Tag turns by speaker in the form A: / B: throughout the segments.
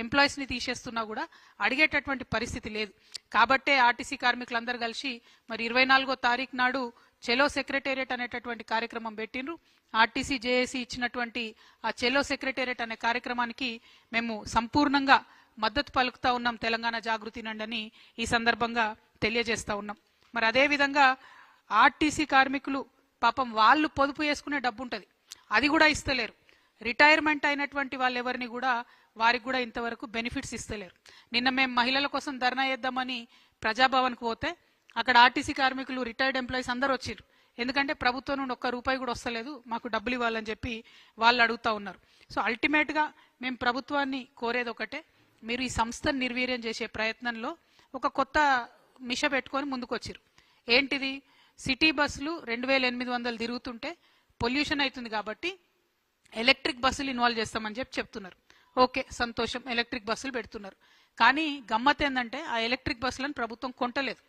A: ఎంప్లాయీస్ని తీసేస్తున్నా కూడా అడిగేటటువంటి పరిస్థితి లేదు. కాబట్టే ఆర్టీసీ కార్మికులందరూ కలిసి మరి 24వ తారీఖు నాడు చెలో సెక్రటేరియట్ అనేటటువంటి కార్యక్రమం పెట్టిండ్రు. ఆర్టీసీ జేఏసీ ఇచ్చినటువంటి ఆ చెలో సెక్రటేరియట్ అనే కార్యక్రమానికి మేము సంపూర్ణంగా మద్దతు పలుకుతా ఉన్నాం. తెలంగాణ జాగృతి నండని ఈ సందర్భంగా తెలియజేస్తా ఉన్నాం. మరి అదేవిధంగా ఆర్టీసీ కార్మికులు పాపం వాళ్ళు పొదుపు చేసుకునే డబ్బు ఉంటుంది, అది కూడా ఇస్తలేరు. రిటైర్మెంట్ అయినటువంటి వాళ్ళు ఎవరిని కూడా వారికి కూడా ఇంతవరకు బెనిఫిట్స్ ఇస్తలేరు. నిన్న మేము మహిళల కోసం ధర్నా చేద్దామని ప్రజాభవన్కి పోతే అక్కడ ఆర్టీసీ కార్మికులు రిటైర్డ్ ఎంప్లాయీస్ అందరూ వచ్చారు. ఎందుకంటే ప్రభుత్వం నుండి ₹1 కూడా వస్తలేదు, మాకు డబ్బులు ఇవ్వాలని చెప్పి వాళ్ళు అడుగుతా ఉన్నారు. సో అల్టిమేట్గా మేము ప్రభుత్వాన్ని కోరేది ఒకటే, మీరు ఈ సంస్థను నిర్వీర్యం చేసే ప్రయత్నంలో ఒక కొత్త మిష పెట్టుకొని ముందుకు వచ్చారు. ఏంటిది? సిటీ బస్సులు 2800 తిరుగుతుంటే పొల్యూషన్ అవుతుంది కాబట్టి ఎలక్ట్రిక్ బస్సులు ఇన్వాల్వ్ చేస్తామని చెప్తున్నారు. ఓకే, సంతోషం, ఎలక్ట్రిక్ బస్సులు పెడుతున్నారు. కానీ గమ్మత్ ఏంటంటే ఆ ఎలక్ట్రిక్ బస్సులను ప్రభుత్వం కొంటలేదు,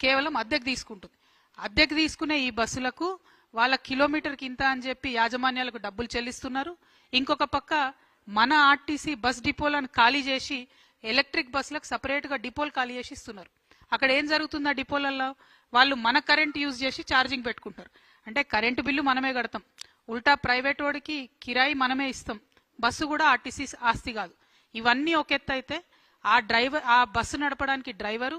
A: కేవలం అద్దెకు తీసుకుంటుంది. అద్దెకు తీసుకునే ఈ బస్సులకు వాళ్ళ కిలోమీటర్కి ఇంత అని చెప్పి యాజమాన్యాలకు డబ్బులు చెల్లిస్తున్నారు. ఇంకొక పక్క మన ఆర్టీసీ బస్ డిపోలను ఖాళీ చేసి ఎలక్ట్రిక్ బస్సులకు సపరేట్గా డిపోలు ఖాళీ చేసి ఇస్తున్నారు. అక్కడ ఏం జరుగుతుంది? ఆ డిపోలలో వాళ్ళు మన కరెంట్ యూజ్ చేసి ఛార్జింగ్ పెట్టుకుంటారు. అంటే కరెంటు బిల్లు మనమే కడతాం, ఉల్టా ప్రైవేట్ వాడికి కిరాయి మనమే ఇస్తాం. బస్సు కూడా ఆర్టీసీ ఆస్తి కాదు. ఇవన్నీ ఒక ఎత్తు అయితే ఆ బస్సు నడపడానికి డ్రైవరు,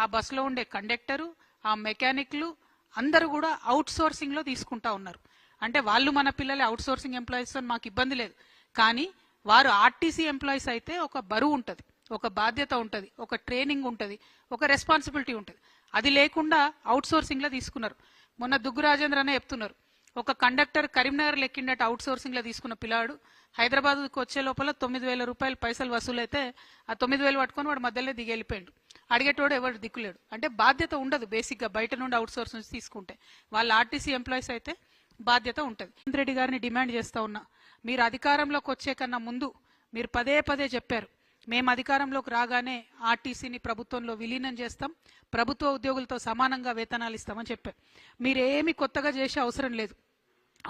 A: ఆ బస్సులో ఉండే కండక్టరు, ఆ మెకానిక్లు అందరూ కూడా అవుట్ సోర్సింగ్లో తీసుకుంటా ఉన్నారు. అంటే వాళ్ళు మన పిల్లలే, అవుట్ సోర్సింగ్ ఎంప్లాయీస్తో మాకు ఇబ్బంది లేదు. కానీ వారు ఆర్టీసీ ఎంప్లాయీస్ అయితే ఒక బరువు ఉంటుంది, ఒక బాధ్యత ఉంటుంది, ఒక ట్రైనింగ్ ఉంటుంది, ఒక రెస్పాన్సిబిలిటీ ఉంటుంది. అది లేకుండా అవుట్ సోర్సింగ్లో తీసుకున్నారు. మొన్న దుగ్గు రాజేంద్ర అనే చెప్తున్నారు, ఒక కండక్టర్ కరీంనగర్ లెక్కిండట అవుట్ సోర్సింగ్లో తీసుకున్న పిల్లాడు హైదరాబాద్కి వచ్చే లోపల ₹9,000 పైసలు వసూలైతే ఆ 9,000 పట్టుకొని వాడు మధ్యలో దిగి వెళ్ళిపోయాడు. అడిగేటోడు ఎవరు దిక్కులేడు. అంటే బాధ్యత ఉండదు బేసిక్గా, బయట నుండి అవుట్ సోర్స్ నుంచి తీసుకుంటే. వాళ్ళ ఆర్టీసీ ఎంప్లాయీస్ అయితే బాధ్యత ఉంటుంది. రేవంత్ రెడ్డి గారిని డిమాండ్ చేస్తా ఉన్నా, మీరు అధికారంలోకి వచ్చే కన్నా ముందు మీరు పదే చెప్పారు, మేము అధికారంలోకి రాగానే ఆర్టీసీని ప్రభుత్వంలో విలీనం చేస్తాం, ప్రభుత్వ ఉద్యోగులతో సమానంగా వేతనాలు ఇస్తామని చెప్పారు. మీరేమి కొత్తగా చేసే అవసరం లేదు.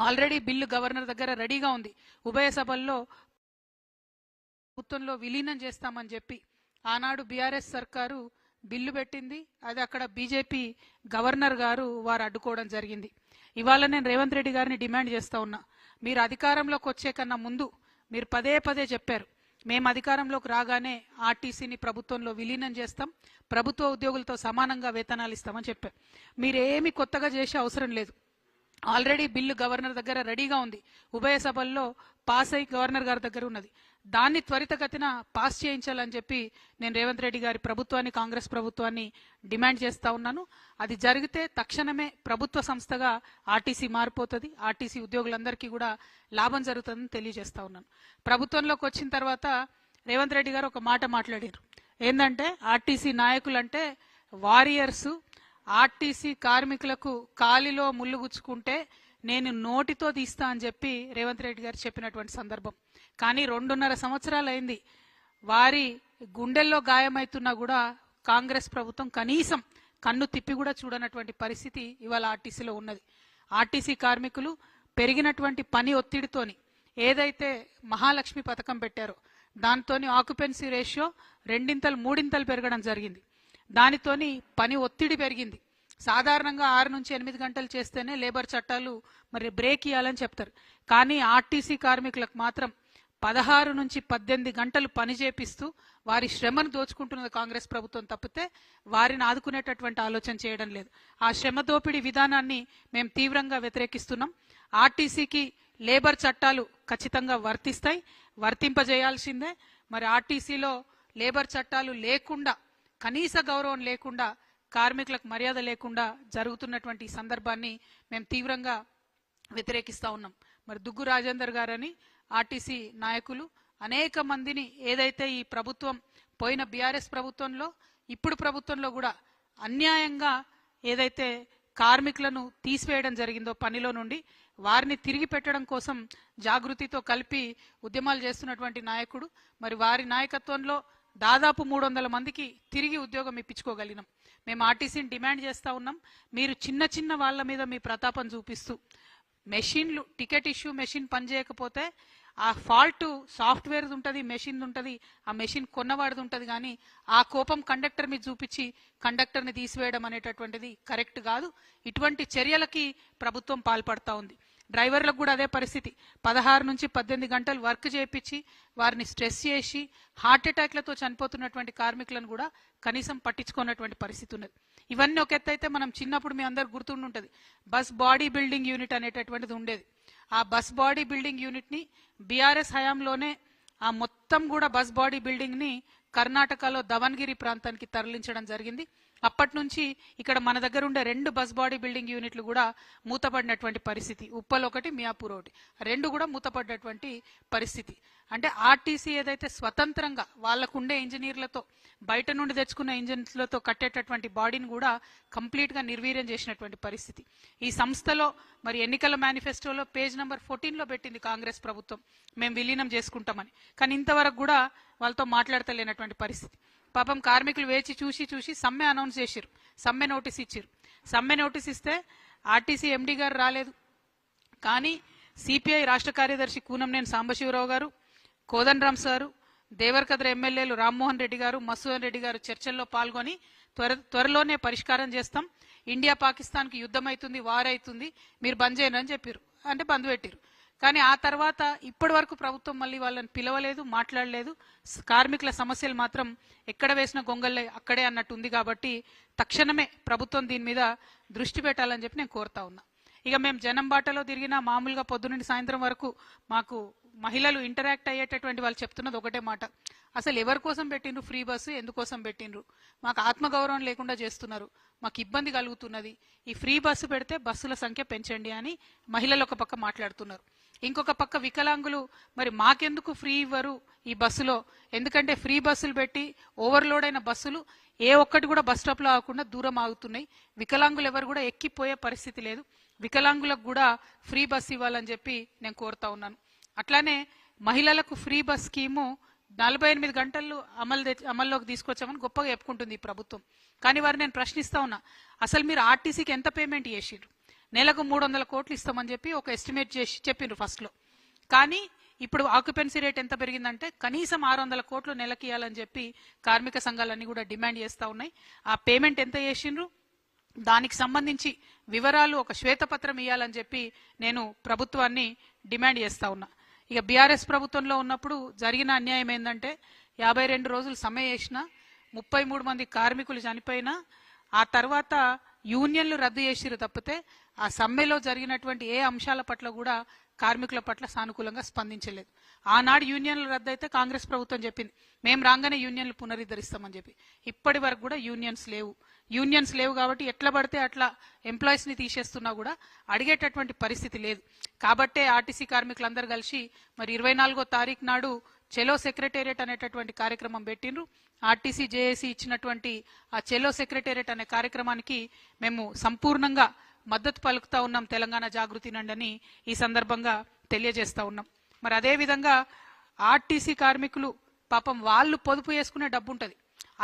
A: ఆల్రెడీ బిల్లు గవర్నర్ దగ్గర రెడీగా ఉంది. ఉభయ సభల్లో ప్రభుత్వంలో విలీనం చేస్తామని చెప్పి ఆనాడు బీఆర్ఎస్ సర్కారు బిల్లు పెట్టింది. అది అక్కడ బీజేపీ గవర్నర్ గారు వారు అడ్డుకోవడం జరిగింది. ఇవాళ నేను రేవంత్ రెడ్డి గారిని డిమాండ్ చేస్తా ఉన్నా, మీరు అధికారంలోకి వచ్చే కన్నా ముందు మీరు పదే చెప్పారు, మేము అధికారంలోకి రాగానే ఆర్టీసీని ప్రభుత్వంలో విలీనం చేస్తాం, ప్రభుత్వ ఉద్యోగులతో సమానంగా వేతనాలు ఇస్తామని చెప్పారు. మీరేమి కొత్తగా చేసే అవసరం లేదు. ఆల్రెడీ బిల్లు గవర్నర్ దగ్గర రెడీగా ఉంది. ఉభయ సభల్లో పాస్ అయి గవర్నర్ గారి దగ్గర ఉన్నది. దాన్ని త్వరితగతిన పాస్ చేయించాలని చెప్పి నేను రేవంత్ రెడ్డి గారి ప్రభుత్వాన్ని, కాంగ్రెస్ ప్రభుత్వాన్ని డిమాండ్ చేస్తా ఉన్నాను. అది జరిగితే తక్షణమే ప్రభుత్వ సంస్థగా ఆర్టీసీ మారిపోతుంది, ఆర్టీసీ ఉద్యోగులందరికీ కూడా లాభం జరుగుతుందని తెలియజేస్తా ఉన్నాను. ప్రభుత్వంలోకి వచ్చిన తర్వాత రేవంత్ రెడ్డి గారు ఒక మాట మాట్లాడారు. ఏంటంటే ఆర్టీసీ నాయకులంటే వారియర్సు, ఆర్టీసీ కార్మికులకు కాలిలో ముళ్ళు గుచ్చుకుంటే నేను నోటితో తీస్తా అని చెప్పి రేవంత్ రెడ్డి గారు చెప్పినటువంటి సందర్భం. కానీ 2.5 సంవత్సరాలు అయింది. వారి గుండెల్లో గాయమవుతున్నా కూడా కాంగ్రెస్ ప్రభుత్వం కనీసం కన్ను తిప్పి కూడా చూడనటువంటి పరిస్థితి ఇవాళ ఆర్టీసీలో ఉన్నది. ఆర్టీసీ కార్మికులు పెరిగినటువంటి పని ఒత్తిడితోని ఏదైతే మహాలక్ష్మి పథకం పెట్టారో దాంతోని ఆక్యుపెన్సీ రేషియో 2-3 పెరగడం జరిగింది. దానితోని పని ఒత్తిడి పెరిగింది. సాధారణంగా 6 నుంచి 8 గంటలు చేస్తేనే లేబర్ చట్టాలు మరి బ్రేక్ ఇవ్వాలని చెప్తారు. కానీ ఆర్టీసీ కార్మికులకు మాత్రం 16 నుంచి 18 గంటలు పని చేపిస్తూ వారి శ్రమను దోచుకుంటున్నది కాంగ్రెస్ ప్రభుత్వం తప్పితే వారిని ఆదుకునేటటువంటి ఆలోచన చేయడం లేదు. ఆ శ్రమ దోపిడీ విధానాన్ని మేము తీవ్రంగా వ్యతిరేకిస్తున్నాం. ఆర్టీసీకి లేబర్ చట్టాలు ఖచ్చితంగా వర్తిస్తాయి, వర్తింపజేయాల్సిందే. మరి ఆర్టీసీలో లేబర్ చట్టాలు లేకుండా, కనీస గౌరవం లేకుండా, కార్మికులకు మర్యాద లేకుండా జరుగుతున్నటువంటి సందర్భాన్ని మేము తీవ్రంగా వ్యతిరేకిస్తా ఉన్నాం. మరి దుగ్గు రాజేందర్ గారని ఆర్టీసీ నాయకులు అనేక మందిని ఏదైతే ఈ ప్రభుత్వం పోయిన బీఆర్ఎస్ ప్రభుత్వంలో ఇప్పుడు ప్రభుత్వంలో కూడా అన్యాయంగా ఏదైతే కార్మికులను తీసివేయడం జరిగిందో పనిలో నుండి, వారిని తిరిగి పెట్టడం కోసం జాగృతితో కలిపి ఉద్యమాలు చేస్తున్నటువంటి నాయకుడు. మరి వారి నాయకత్వంలో దాదాపు 300 మందికి తిరిగి ఉద్యోగం ఇప్పించుకోగలిగినాం. మేము ఆర్టీసీని డిమాండ్ చేస్తా ఉన్నాం, మీరు చిన్న వాళ్ళ మీద మీ ప్రతాపం చూపిస్తూ మెషిన్లు టికెట్ ఇష్యూ మెషిన్ పనిచేయకపోతే ఆ ఫాల్ట్ సాఫ్ట్వేర్ ఉంటుంది, మెషిన్ ఉంటుంది, ఆ మెషిన్ కొన్నవాడిది ఉంటుంది. కానీ ఆ కోపం కండక్టర్ మీద చూపించి కండక్టర్ని తీసివేయడం అనేటటువంటిది కరెక్ట్ కాదు. ఇటువంటి చర్యలకి ప్రభుత్వం పాల్పడతా ఉంది. డ్రైవర్లకు కూడా అదే పరిస్థితి. 16 నుంచి 18 గంటలు వర్క్ చేయించి వారిని స్ట్రెస్ చేసి హార్ట్ అటాక్లతో చనిపోతున్నటువంటి కార్మికులను కూడా కనీసం పట్టించుకున్నటువంటి పరిస్థితి ఉన్నది. ఇవన్నీ ఒక ఎత్తు అయితే, మనం చిన్నప్పుడు మీ అందరు గుర్తుండుంటుంది, బస్ బాడీ బిల్డింగ్ యూనిట్ అనేటటువంటిది ఉండేది. ఆ బస్ బాడీ బిల్డింగ్ యూనిట్ని బీఆర్ఎస్ హయాంలోనే ఆ మొత్తం కూడా బస్ బాడీ బిల్డింగ్ని కర్ణాటకలో దవన్గిరి ప్రాంతానికి తరలించడం జరిగింది. అప్పటి నుంచి ఇక్కడ మన దగ్గర ఉండే 2 బస్ బాడీ బిల్డింగ్ యూనిట్లు కూడా మూతపడినటువంటి పరిస్థితి. ఉప్పల్ ఒకటి, మియాపూర్ ఒకటి, 2 కూడా మూతపడినటువంటి పరిస్థితి. అంటే ఆర్టీసీ ఏదైతే స్వతంత్రంగా వాళ్ళకుండే ఇంజనీర్లతో బయట నుండి తెచ్చుకున్న ఇంజనీర్లతో కట్టేటటువంటి బాడీని కూడా కంప్లీట్గా నిర్వీర్యం చేసినటువంటి పరిస్థితి. ఈ సంస్థలో మరి ఎన్నికల మేనిఫెస్టోలో పేజ్ నెంబర్ 14లో పెట్టింది కాంగ్రెస్ ప్రభుత్వం, మేము విలీనం చేసుకుంటామని. కానీ ఇంతవరకు కూడా వాళ్ళతో మాట్లాడతలేనటువంటి పరిస్థితి. పాపం కార్మికులు వేచి చూసి సమ్మె అనౌన్స్ చేసిరు, సమ్మె నోటీస్ ఇచ్చిరు. సమ్మె నోటీస్ ఇస్తే ఆర్టీసీ ఎండీ గారు రాలేదు. కానీ సిపిఐ రాష్ట్ర కార్యదర్శి కూనంనేని సాంబశివరావు గారు, కోదండరామ్ సారు, దేవరకద్ర ఎమ్మెల్యేలు రామ్మోహన్ రెడ్డి గారు, మసూదన్ రెడ్డి గారు చర్చల్లో పాల్గొని త్వరలోనే పరిష్కారం చేస్తాం, ఇండియా పాకిస్తాన్కి యుద్ధం అవుతుంది, వార్ అవుతుంది, మీరు బంద్ చేయను అని చెప్పారు. అంటే బంద్ పెట్టిరు. కానీ ఆ తర్వాత ఇప్పటి వరకు ప్రభుత్వం మళ్ళీ వాళ్ళని పిలవలేదు, మాట్లాడలేదు. కార్మికుల సమస్యలు మాత్రం ఎక్కడ వేసిన గొంగళ్ళే అక్కడే అన్నట్టు ఉంది. కాబట్టి తక్షణమే ప్రభుత్వం దీని మీద దృష్టి పెట్టాలని చెప్పి నేను కోరుతా ఉన్నా. ఇక మేము జనం బాటలో తిరిగినా మామూలుగా పొద్దునుండి సాయంత్రం వరకు మాకు మహిళలు ఇంటరాక్ట్ అయ్యేటటువంటి వాళ్ళు చెప్తున్నది ఒకటే మాట, అసలు ఎవరి కోసం పెట్టిండ్రు ఫ్రీ బస్సు, ఎందుకోసం పెట్టిండ్రు, మాకు ఆత్మగౌరవం లేకుండా చేస్తున్నారు, మాకు ఇబ్బంది కలుగుతున్నది, ఈ ఫ్రీ బస్సు పెడితే బస్సుల సంఖ్య పెంచండి అని మహిళలు ఒక పక్క మాట్లాడుతున్నారు. ఇంకొక పక్క వికలాంగులు మరి మాకెందుకు ఫ్రీ ఇవ్వరు ఈ బస్సులో, ఎందుకంటే ఫ్రీ బస్సులు పెట్టి ఓవర్లోడ్ అయిన బస్సులు ఏ ఒక్కటి కూడా బస్ స్టాప్లో ఆగకుండా దూరం ఆగుతున్నాయి, వికలాంగులు ఎవరు కూడా ఎక్కిపోయే పరిస్థితి లేదు, వికలాంగులకు కూడా ఫ్రీ బస్ ఇవ్వాలని చెప్పి నేను కోరుతా ఉన్నాను. అట్లానే మహిళలకు ఫ్రీ బస్ స్కీము 48 గంటలు అమల్లోకి తీసుకొచ్చామని గొప్పగా చెప్పుకుంటుంది ఈ ప్రభుత్వం. కానీ వారు నేను ప్రశ్నిస్తా ఉన్నా, అసలు మీరు ఆర్టీసీకి ఎంత పేమెంట్ చేసిర్రు? నెలకు 300 కోట్లు ఇస్తామని చెప్పి ఒక ఎస్టిమేట్ చేసి చెప్పిండ్రు ఫస్ట్లో. కానీ ఇప్పుడు ఆక్యుపెన్సీ రేట్ ఎంత పెరిగిందంటే కనీసం 600 కోట్లు నెలకి ఇవ్వాలని చెప్పి కార్మిక సంఘాలన్నీ కూడా డిమాండ్ చేస్తూ ఉన్నాయి. ఆ పేమెంట్ ఎంత చేసిండ్రు, దానికి సంబంధించి వివరాలు ఒక శ్వేతపత్రం ఇవ్వాలని చెప్పి నేను ప్రభుత్వాన్ని డిమాండ్ చేస్తూ ఉన్నా. ఇక బీఆర్ఎస్ ప్రభుత్వంలో ఉన్నప్పుడు జరిగిన అన్యాయం ఏంటంటే 52 రోజులు సమ్మె చేసిన 33 మంది కార్మికులు చనిపోయినా ఆ తర్వాత యూనియన్లు రద్దు చేసిరు తప్పితే ఆ సమ్మెలో జరిగినటువంటి ఏ అంశాల పట్ల కూడా కార్మికుల పట్ల సానుకూలంగా స్పందించలేదు. ఆనాడు యూనియన్లు రద్దు అయితే కాంగ్రెస్ ప్రభుత్వం చెప్పింది మేము రాగానే యూనియన్లు పునరుద్ధరిస్తామని చెప్పి. ఇప్పటి వరకు కూడా యూనియన్స్ లేవు కాబట్టి ఎట్లా పడితే అట్లా ఎంప్లాయీస్ని తీసేస్తున్నా కూడా అడిగేటటువంటి పరిస్థితి లేదు. కాబట్టే ఆర్టీసీ కార్మికులందరూ కలిసి మరి 24వ తారీఖు నాడు చెలో సెక్రటేరియట్ అనేటటువంటి కార్యక్రమం పెట్టిండ్రు. ఆర్టీసీ జేఏసీ ఇచ్చినటువంటి ఆ చెలో సెక్రటేరియట్ అనే కార్యక్రమానికి మేము సంపూర్ణంగా మద్దతు పలుకుతా ఉన్నాం, తెలంగాణ జాగృతి నండని ఈ సందర్భంగా తెలియజేస్తా ఉన్నాం. మరి అదేవిధంగా ఆర్టీసీ కార్మికులు పాపం వాళ్ళు పొదుపు చేసుకునే డబ్బు ఉంటుంది,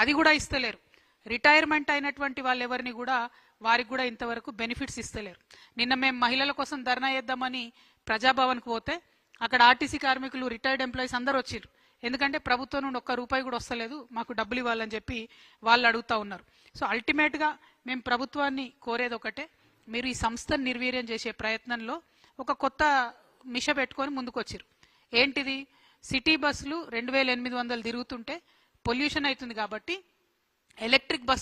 A: అది కూడా ఇస్తలేరు. రిటైర్మెంట్ అయినటువంటి వాళ్ళు ఎవరిని కూడా వారికి కూడా ఇంతవరకు బెనిఫిట్స్ ఇస్తలేరు. నిన్న మేము మహిళల కోసం ధర్నా చేద్దామని ప్రజాభవన్కి పోతే అక్కడ ఆర్టీసీ కార్మికులు రిటైర్డ్ ఎంప్లాయీస్ అందరూ వచ్చారు. ఎందుకంటే ప్రభుత్వం నుండి ₹1 కూడా వస్తలేదు, మాకు డబ్బులు ఇవ్వాలని చెప్పి వాళ్ళు అడుగుతా ఉన్నారు. సో అల్టిమేట్గా మేము ప్రభుత్వాన్ని కోరేది ఒకటే, మీరు ఈ సంస్థను నిర్వీర్యం చేసే ప్రయత్నంలో ఒక కొత్త మిష పెట్టుకొని ముందుకొచ్చారు. ఏంటిది, సిటీ బస్సులు 2800 తిరుగుతుంటే పొల్యూషన్ అవుతుంది కాబట్టి ఎలక్ట్రిక్ బస్సులు